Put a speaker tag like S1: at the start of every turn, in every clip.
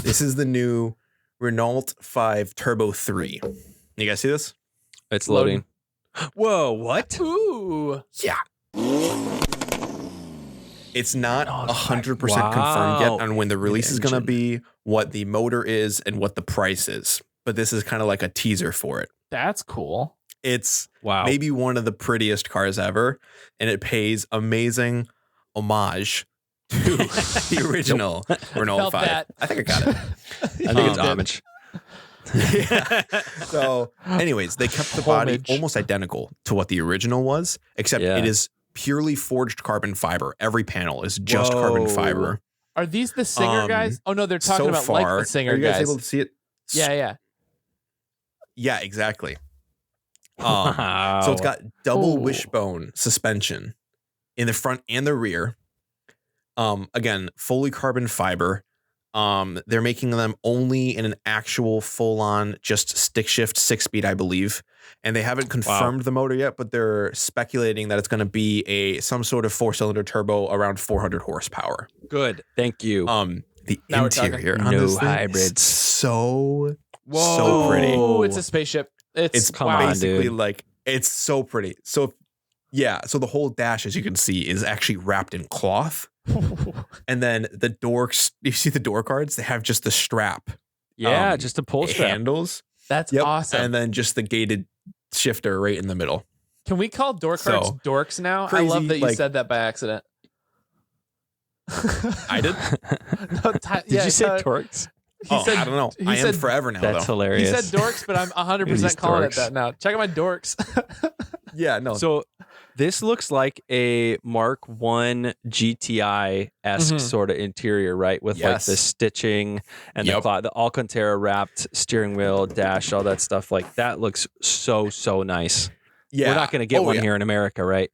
S1: This is the new Renault 5 Turbo 3. You guys see this?
S2: It's loading. Whoa, what?
S3: Ooh.
S1: Yeah. It's not 100% confirmed yet on when the release is going to be, what the motor is, and what the price is. But this is kind of like a teaser for it.
S3: That's cool.
S1: It's maybe one of the prettiest cars ever, and it pays amazing homage to the original Renault 5.
S3: That.
S1: I think I got it.
S2: I think it's homage.
S1: Yeah. So, anyways, they kept the body almost identical to what the original was, except it is purely forged carbon fiber. Every panel is just carbon fiber.
S3: Are these the Singer guys? Oh no, they're talking about like the Singer guys.
S1: Are you guys able to see it?
S3: Yeah.
S1: Yeah, exactly. So it's got double wishbone suspension in the front and the rear. Again, fully carbon fiber. They're making them only in an actual full-on just stick shift 6-speed, I believe. And they haven't confirmed the motor yet, but they're speculating that it's going to be some sort of 4-cylinder turbo around 400 horsepower.
S2: Good. Thank you.
S1: The interior on this hybrids. So pretty.
S3: Oh, it's a spaceship. It's
S1: basically like, it's so pretty. So so the whole dash, as you can see, is actually wrapped in cloth. And then the doors, you see the door cards, they have just the strap.
S2: Yeah, just a pull strap.
S1: Handles.
S3: That's awesome.
S1: And then just the gated shifter right in the middle.
S3: Can we call door cards dorks now?
S1: Crazy,
S3: I love that you said that by accident.
S1: I did?
S2: Did you say dorks?
S1: I don't know. I am forever now,
S2: That's hilarious.
S3: He said dorks, but I'm 100% calling it that now. Check out my dorks.
S1: Yeah, no.
S2: So this looks like a Mark I GTI-esque sort of interior, right? With like the stitching and the Alcantara wrapped steering wheel, dash, all that stuff. Like that looks so nice. Yeah. We're not going to get one here in America, right?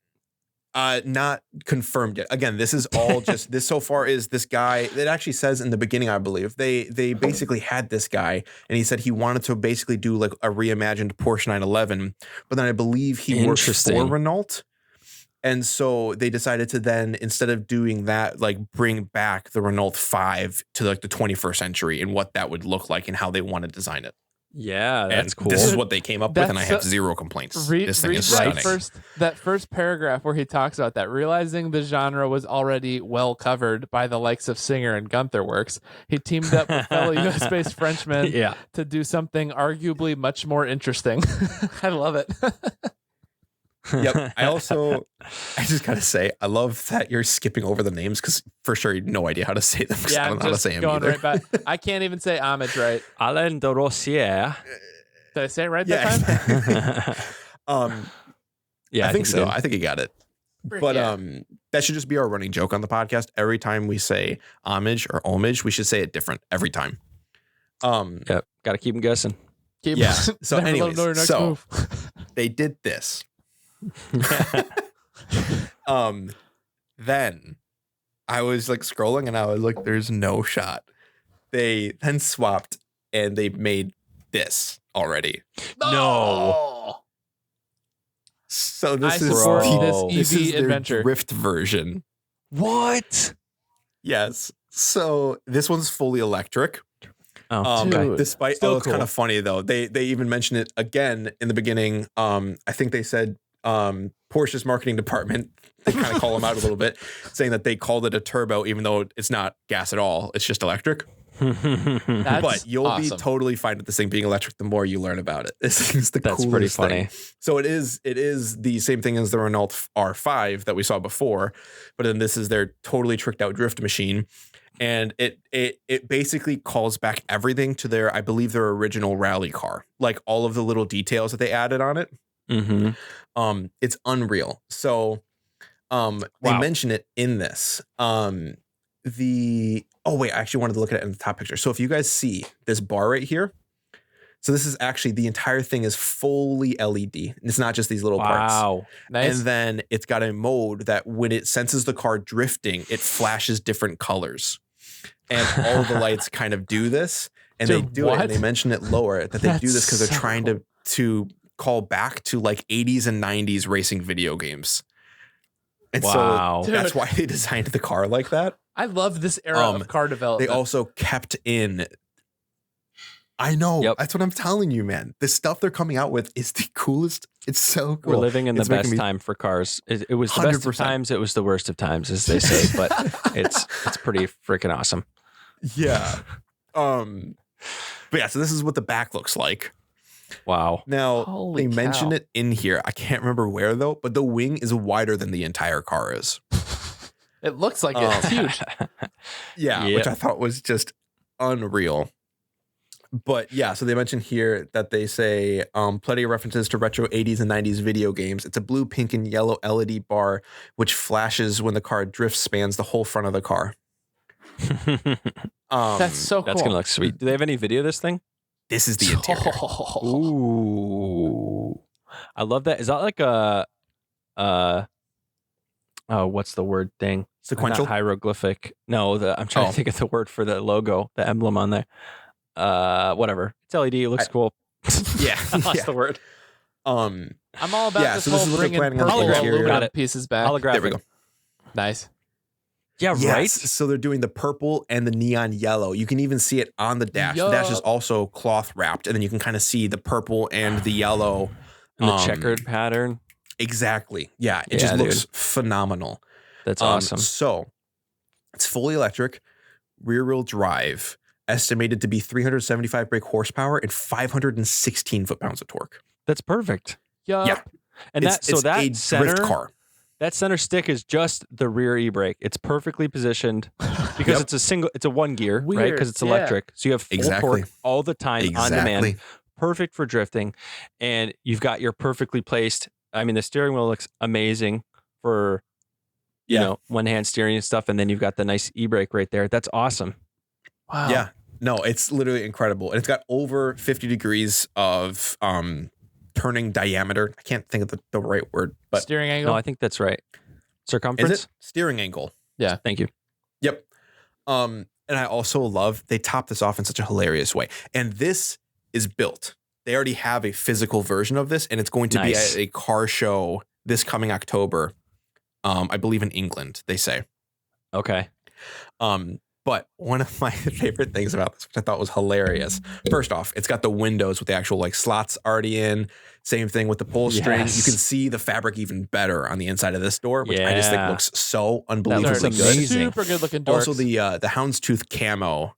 S1: Not confirmed yet. Again, this is all just this so far is this guy. It actually says in the beginning, I believe they basically had this guy, and he said he wanted to basically do like a reimagined Porsche 911, but then I believe he worked for Renault, and so they decided to then, instead of doing that, like bring back the Renault 5 to like the 21st century and what that would look like and how they want to design it.
S2: Yeah, that's cool.
S1: This is what they came up with, and I have zero complaints. This thing is stunning.
S3: That first paragraph where he talks about that, realizing the genre was already well covered by the likes of Singer and Gunther Works, he teamed up with fellow U.S.-based Frenchmen to do something arguably much more interesting. I love it.
S1: Yep. I just gotta say, I love that you're skipping over the names because for sure you have no idea how to say them.
S3: Yeah,
S1: I don't know how to say them either.
S3: Right back. I can't even say homage right.
S2: Alain de Rossier.
S3: Did I say it right that
S1: time? I think so. I think you got it. But that should just be our running joke on the podcast. Every time we say homage or homage, we should say it different every time.
S2: Yep. Got to keep them guessing.
S1: So anyways, they did this. Then I was like scrolling and I was like, there's no shot. They then swapped and they made this already.
S3: No.
S1: So this
S3: is EV
S1: their
S3: adventure
S1: drift version.
S2: What?
S1: Yes. So this one's fully electric. Despite it's kind of funny though. They even mentioned it again in the beginning. I think they said Porsche's marketing department, they kind of call them out a little bit, saying that they called it a turbo even though it's not gas at all. It's just electric. But you'll be totally fine with this thing being electric the more you learn about it. This is the coolest
S2: pretty funny
S1: thing. So it is the same thing as the Renault R5 that we saw before, but then this is their totally tricked out drift machine. And it basically calls back everything to I believe their original rally car, like all of the little details that they added on it.
S2: Mm-hmm.
S1: It's unreal. So they mention it in this. I actually wanted to look at it in the top picture. So if you guys see this bar right here, so this is actually the entire thing is fully LED. It's not just these little parts.
S2: Wow.
S3: Nice.
S1: And then it's got a mode that when it senses the car drifting, it flashes different colors. And all the lights kind of do this. And they do it. And they mention it lower that they do this because they're trying to call back to like 80s and 90s racing video games. And so that's why they designed the car like that.
S3: I love this era of car development.
S1: They also kept in I know.
S2: Yep.
S1: That's what I'm telling you, man. The stuff they're coming out with is the coolest. It's so cool.
S2: We're living in the best time for cars. It was the 100%. Best of times. It was the worst of times, as they say. But it's pretty freaking awesome.
S1: Yeah. But yeah. So this is what the back looks like.
S2: Wow.
S1: Now they mention it in here. I can't remember where though. But the wing is wider than the entire car is.
S3: It looks like it's huge.
S1: Yeah, which I thought was just unreal. But yeah, so they mentioned here that they say plenty of references to retro 80s and 90s video games. It's a blue, pink, and yellow LED bar, which flashes when the car drifts, spans the whole front of the car.
S3: That's so cool.
S2: That's going to look sweet. Do they have any video of this thing?
S1: This is the interior.
S2: Ooh. I love that. Is that like what's the word thing?
S1: Sequential?
S2: Not hieroglyphic. No, I'm trying to think of the word for the logo, the emblem on there. Whatever. It's LED. It looks cool.
S1: Yeah.
S2: I lost the word.
S3: I'm all about this whole bringing purple aluminum pieces back.
S2: Holographic.
S1: There we go.
S3: Nice.
S2: Yeah,
S1: yes.
S2: right?
S1: So they're doing the purple and the neon yellow. You can even see it on the dash. The dash is also cloth wrapped, and then you can kind of see the purple and the yellow.
S2: And the checkered pattern.
S1: Exactly. Yeah. It just looks phenomenal.
S2: That's awesome.
S1: So it's fully electric, rear-wheel drive, estimated to be 375 brake horsepower and 516 foot-pounds of torque.
S2: That's perfect.
S1: Yeah.
S2: And
S1: it's a
S2: center
S1: drift car.
S2: That center stick is just the rear e-brake. It's perfectly positioned because it's a one gear, right? Because it's electric. So you have full torque all the time on demand. Perfect for drifting. And you've got your perfectly placed, I mean, the steering wheel looks amazing for, you know, one-hand steering and stuff. And then you've got the nice e-brake right there. That's awesome.
S3: Wow.
S1: Yeah. No, it's literally incredible. And it's got over 50 degrees of turning diameter. I can't think of the right word, but
S3: steering angle.
S2: No, I think that's right. Circumference?
S1: Is it? Steering angle.
S3: Yeah.
S2: Thank you.
S1: Yep. And I also love they top this off in such a hilarious way. And this is built. They already have a physical version of this, and it's going to be at a car show this coming October. I believe in England, they say.
S2: Okay.
S1: But one of my favorite things about this, which I thought was hilarious. First off, it's got the windows with the actual like slots already in. Same thing with the pull string. You can see the fabric even better on the inside of this door, which I just think looks so unbelievably good.
S3: Super good looking door.
S1: Also the houndstooth camo.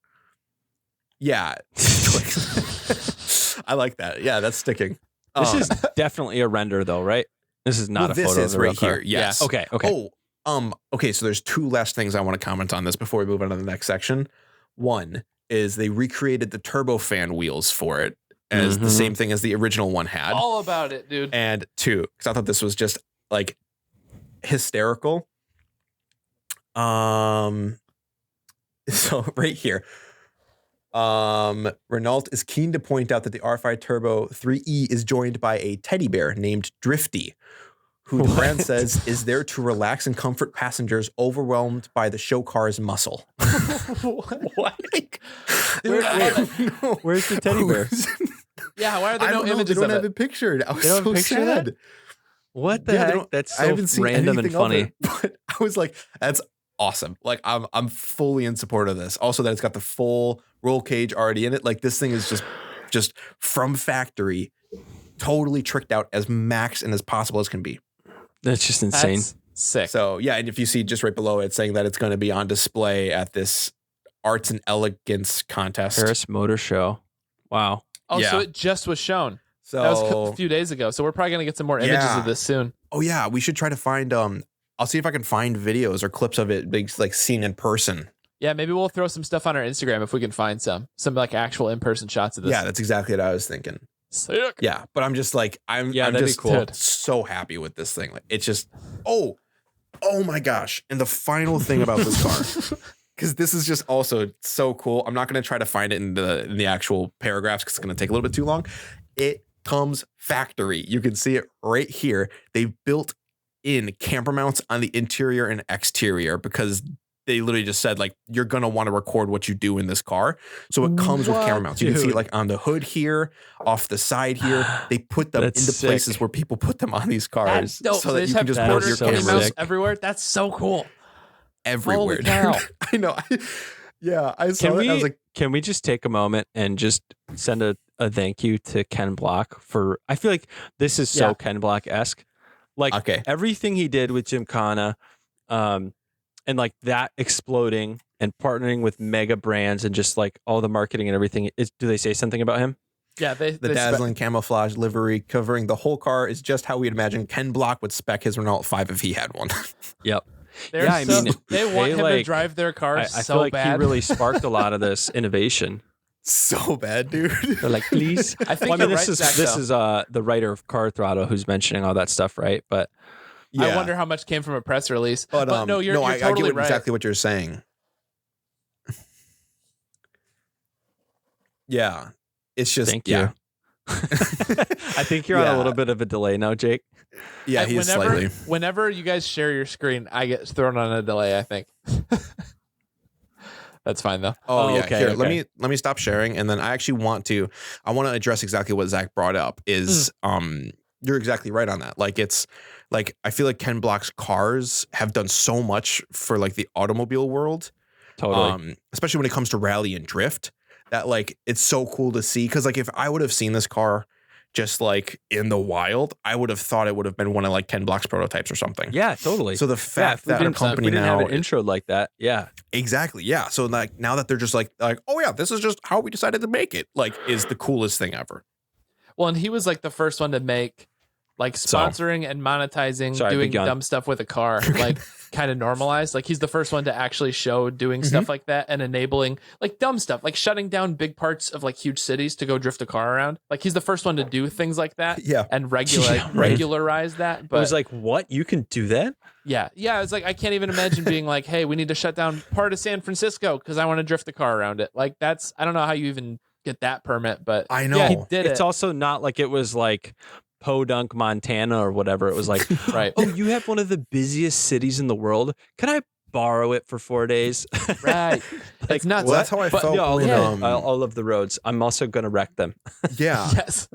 S1: Yeah. I like that. Yeah, that's sticking.
S2: This is definitely a render though, right? This is not a photo.
S1: This is right here. Yes.
S2: Yeah. Okay.
S1: Okay, so there's two last things I want to comment on this before we move on to the next section. One is they recreated the turbofan wheels for it as the same thing as the original one had.
S3: All about it, dude.
S1: And two, because I thought this was just like hysterical. So right here. Renault is keen to point out that the R5 Turbo 3E is joined by a teddy bear named Drifty, who the brand says is there to relax and comfort passengers overwhelmed by the show car's muscle.
S3: What?
S1: Dude,
S2: where's the teddy bear?
S3: Yeah, why are there no images
S1: They don't
S3: of
S1: have
S3: it?
S1: it pictured. I was so sad.
S2: What the heck? That's so random and funny.
S1: But I was like, that's awesome. Like I'm fully in support of this. Also that it's got the full roll cage already in it. Like this thing is just from factory, totally tricked out as max and as possible as can be.
S2: That's just insane.
S3: That's sick.
S1: So yeah, and if you see just right below it saying that it's going to be on display at this Arts and Elegance contest.
S2: Paris Motor Show. Wow.
S3: Oh, so it just was shown.
S1: So
S3: that was a few days ago. So we're probably going to get some more images of this soon.
S1: Oh yeah, we should try to find I'll see if I can find videos or clips of it like seen in person.
S3: Yeah, maybe we'll throw some stuff on our Instagram if we can find some like actual in-person shots of this.
S1: Yeah, that's exactly what I was thinking.
S3: Sick.
S1: Yeah, but I'm just like I'm just cool. So happy with this thing. Like it's just oh my gosh. And the final thing about this car, because this is just also so cool. I'm not going to try to find it in the actual paragraphs because it's going to take a little bit too long. It comes factory. You can see it right here. They built in camper mounts on the interior and exterior because they literally just said like you're gonna want to record what you do in this car, so it comes with camera mounts. You can see it like on the hood here, off the side here. They put them into places where people put them on these cars, so that you can just build your camera mounts
S3: everywhere. That's so cool.
S1: Everywhere.
S3: Holy cow.
S1: I know. I saw it. I was like,
S2: Can we just take a moment and just send a thank you to Ken Block for, I feel like this is so Ken Block-esque. Like everything he did with Gymkhana, and like that exploding and partnering with mega brands and just like all the marketing and everything. Do they say something about him?
S3: Yeah,
S1: the dazzling camouflage livery covering the whole car is just how we'd imagine Ken Block would spec his Renault 5 if he had one.
S2: Yep.
S3: I mean, they want him to drive their cars
S2: I
S3: so
S2: feel like
S3: bad.
S2: He really sparked a lot of this innovation.
S1: So bad, dude.
S2: They're like, please. I think this is the writer of Car Throttle who's mentioning all that stuff, right? But
S3: I wonder how much came from a press release. But no, you're totally
S1: I get
S3: right.
S1: Exactly what you're saying. Yeah, it's just
S2: thank you. I think you're on a little bit of a delay now, Jake.
S1: Yeah, he's slightly.
S3: Whenever you guys share your screen, I get thrown on a delay, I think. That's fine though.
S1: Oh yeah. Okay, here, okay. Let me stop sharing, and then I want to address exactly what Zach brought up. Is you're exactly right on that. Like it's like I feel like Ken Block's cars have done so much for like the automobile world.
S2: Totally.
S1: Especially when it comes to rally and drift. That like it's so cool to see, because like if I would have seen this car just like in the wild, I would have thought it would have been one of like Ken Block's prototypes or something.
S2: Yeah, totally.
S1: So the fact that a company
S2: we didn't
S1: now
S2: have an intro like that,
S1: exactly, yeah. So like now that they're just like oh yeah, this is just how we decided to make it, like is the coolest thing ever.
S3: Well, and he was like the first one to make like sponsoring and monetizing, doing dumb stuff with a car, like kind of normalized. Like he's the first one to actually show doing stuff like that and enabling like dumb stuff, like shutting down big parts of like huge cities to go drift a car around. Like he's the first one to do things like that, and regularize that. But
S2: it was like, what? You can do that?
S3: Yeah. It's like I can't even imagine being like, hey, we need to shut down part of San Francisco because I want to drift the car around it. Like I don't know how you even get that permit, but
S1: I know
S3: he did
S2: it's also not like it was like Podunk, Montana or whatever. It was like,
S3: right.
S2: Oh, you have one of the busiest cities in the world. Can I borrow it for 4 days?
S3: Right.
S2: Like
S3: nuts.
S1: Well, that's how I felt.
S2: All of the roads. I'm also going to wreck them.
S1: Yeah.
S3: Yes.